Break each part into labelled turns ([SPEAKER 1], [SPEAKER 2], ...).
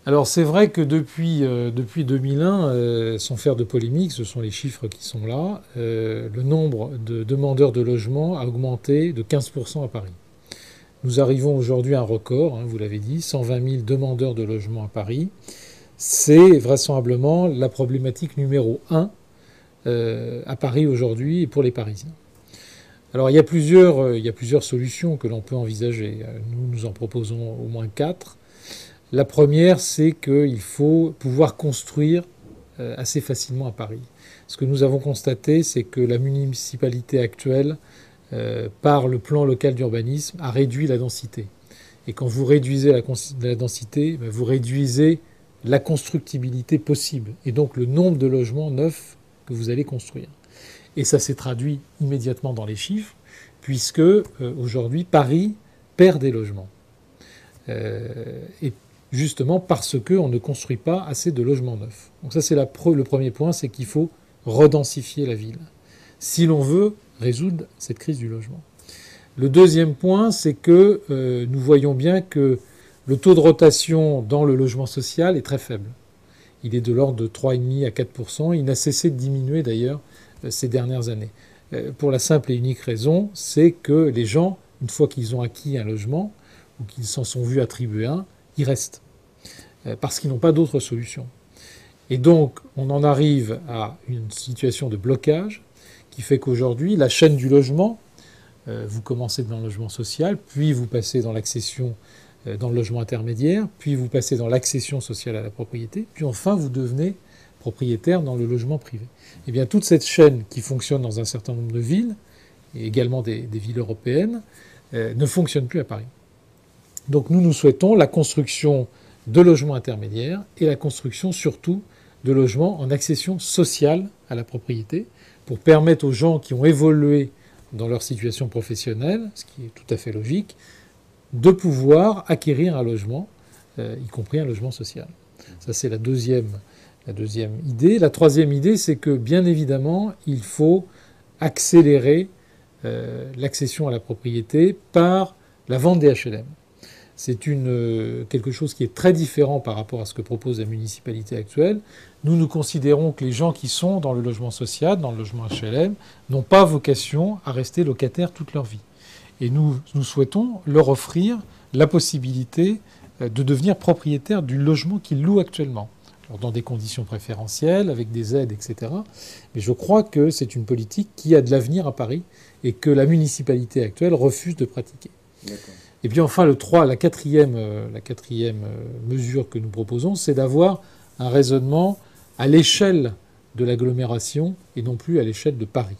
[SPEAKER 1] Alors c'est vrai que depuis 2001, sans faire de polémique, ce sont les chiffres qui sont là, le nombre de demandeurs de logement a augmenté de 15% à Paris. Nous arrivons aujourd'hui à un record, hein, vous l'avez dit, 120 000 demandeurs de logement à Paris. C'est vraisemblablement la problématique numéro un à Paris aujourd'hui et pour les Parisiens. Alors il y a plusieurs solutions que l'on peut envisager. Nous en proposons au moins quatre. La première, c'est qu'il faut pouvoir construire assez facilement à Paris. Ce que nous avons constaté, c'est que la municipalité actuelle, par le plan local d'urbanisme, a réduit la densité. Et quand vous réduisez la densité, vous réduisez la constructibilité possible, et donc le nombre de logements neufs que vous allez construire. Et ça s'est traduit immédiatement dans les chiffres, puisque aujourd'hui, Paris perd des logements. Et justement parce qu'on ne construit pas assez de logements neufs. Donc ça, c'est le premier point, c'est qu'il faut redensifier la ville, si l'on veut résoudre cette crise du logement. Le deuxième point, c'est que nous voyons bien que le taux de rotation dans le logement social est très faible. Il est de l'ordre de 3,5 à 4%. Il n'a cessé de diminuer d'ailleurs ces dernières années. Pour la simple et unique raison, c'est que les gens, une fois qu'ils ont acquis un logement, ou qu'ils s'en sont vus attribuer un, ils restent. Parce qu'ils n'ont pas d'autre solution. Et donc, on en arrive à une situation de blocage qui fait qu'aujourd'hui, la chaîne du logement, vous commencez dans le logement social, puis vous passez dans l'accession dans le logement intermédiaire, puis vous passez dans l'accession sociale à la propriété, puis enfin vous devenez propriétaire dans le logement privé. Eh bien, toute cette chaîne qui fonctionne dans un certain nombre de villes, et également des villes européennes, ne fonctionne plus à Paris. Donc nous souhaitons la construction de logements intermédiaires et la construction surtout de logements en accession sociale à la propriété pour permettre aux gens qui ont évolué dans leur situation professionnelle, ce qui est tout à fait logique, de pouvoir acquérir un logement, y compris un logement social. Ça, c'est la deuxième idée. La troisième idée, c'est que, bien évidemment, il faut accélérer l'accession à la propriété par la vente des HLM. C'est quelque chose qui est très différent par rapport à ce que propose la municipalité actuelle. Nous considérons que les gens qui sont dans le logement social, dans le logement HLM, n'ont pas vocation à rester locataires toute leur vie. Et nous souhaitons leur offrir la possibilité de devenir propriétaire du logement qu'ils louent actuellement. Alors dans des conditions préférentielles, avec des aides, etc. Mais je crois que c'est une politique qui a de l'avenir à Paris et que la municipalité actuelle refuse de pratiquer. D'accord. Et puis enfin, la quatrième mesure que nous proposons, c'est d'avoir un raisonnement à l'échelle de l'agglomération et non plus à l'échelle de Paris.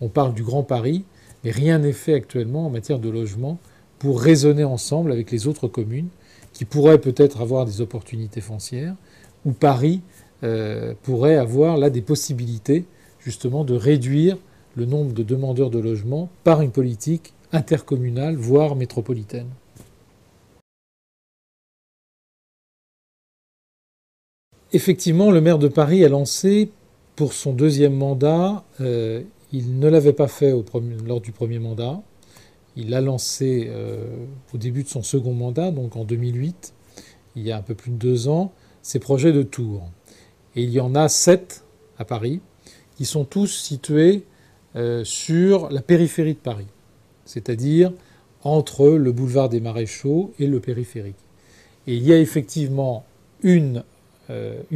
[SPEAKER 1] On parle du Grand Paris, mais rien n'est fait actuellement en matière de logement pour raisonner ensemble avec les autres communes qui pourraient peut-être avoir des opportunités foncières, où Paris pourrait avoir là des possibilités justement de réduire le nombre de demandeurs de logement par une politique intercommunale, voire métropolitaine. Effectivement, le maire de Paris a lancé pour son deuxième mandat, il ne l'avait pas fait lors du premier mandat, il l'a lancé au début de son second mandat, donc en 2008, il y a un peu plus de 2 ans, ses projets de tours. Et il y en a 7 à Paris, qui sont tous situés sur la périphérie de Paris, c'est-à-dire entre le boulevard des Maréchaux et le périphérique. Et il y a effectivement une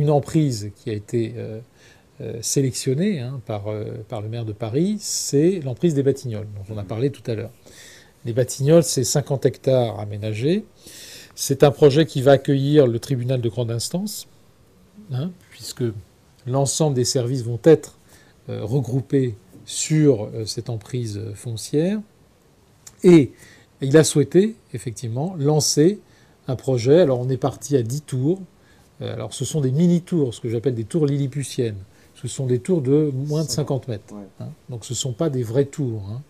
[SPEAKER 1] emprise qui a été sélectionnée par le maire de Paris, c'est l'emprise des Batignolles, dont on a parlé tout à l'heure. Les Batignolles, c'est 50 hectares aménagés. C'est un projet qui va accueillir le tribunal de grande instance, puisque l'ensemble des services vont être regroupés sur cette emprise foncière. Et il a souhaité, effectivement, lancer un projet. Alors, on est parti à 10 tours. Alors, ce sont des mini-tours, ce que j'appelle des tours lilliputiennes. Ce sont des tours de moins de 50 mètres. Ouais. Donc, ce ne sont pas des vrais tours.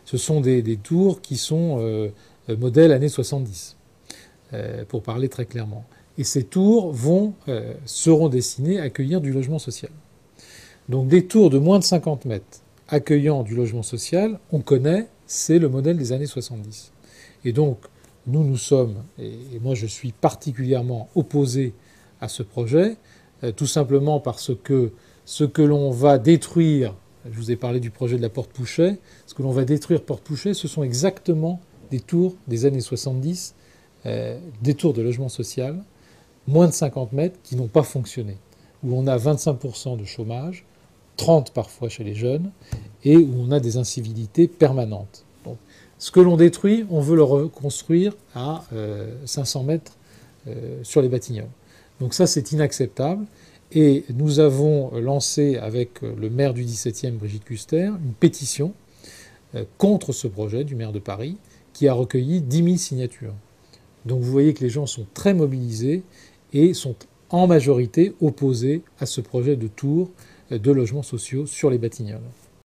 [SPEAKER 1] Ce sont des tours qui sont modèle années 70, pour parler très clairement. Et ces tours seront destinées à accueillir du logement social. Donc, des tours de moins de 50 mètres accueillant du logement social, on connaît, c'est le modèle des années 70. Et donc, nous sommes, et moi je suis particulièrement opposé à ce projet, tout simplement parce que ce que l'on va détruire, je vous ai parlé du projet de la Porte Pouchet, ce que l'on va détruire Porte Pouchet, ce sont exactement des tours des années 70, des tours de logement social, moins de 50 mètres, qui n'ont pas fonctionné, où on a 25% de chômage, 30% parfois chez les jeunes, et où on a des incivilités permanentes. Donc, ce que l'on détruit, on veut le reconstruire à 500 mètres sur les Batignolles. Donc ça, c'est inacceptable. Et nous avons lancé avec le maire du 17e, Brigitte Kuster, une pétition contre ce projet du maire de Paris, qui a recueilli 10 000 signatures. Donc vous voyez que les gens sont très mobilisés et sont en majorité opposés à ce projet de tour de logements sociaux sur les Batignolles.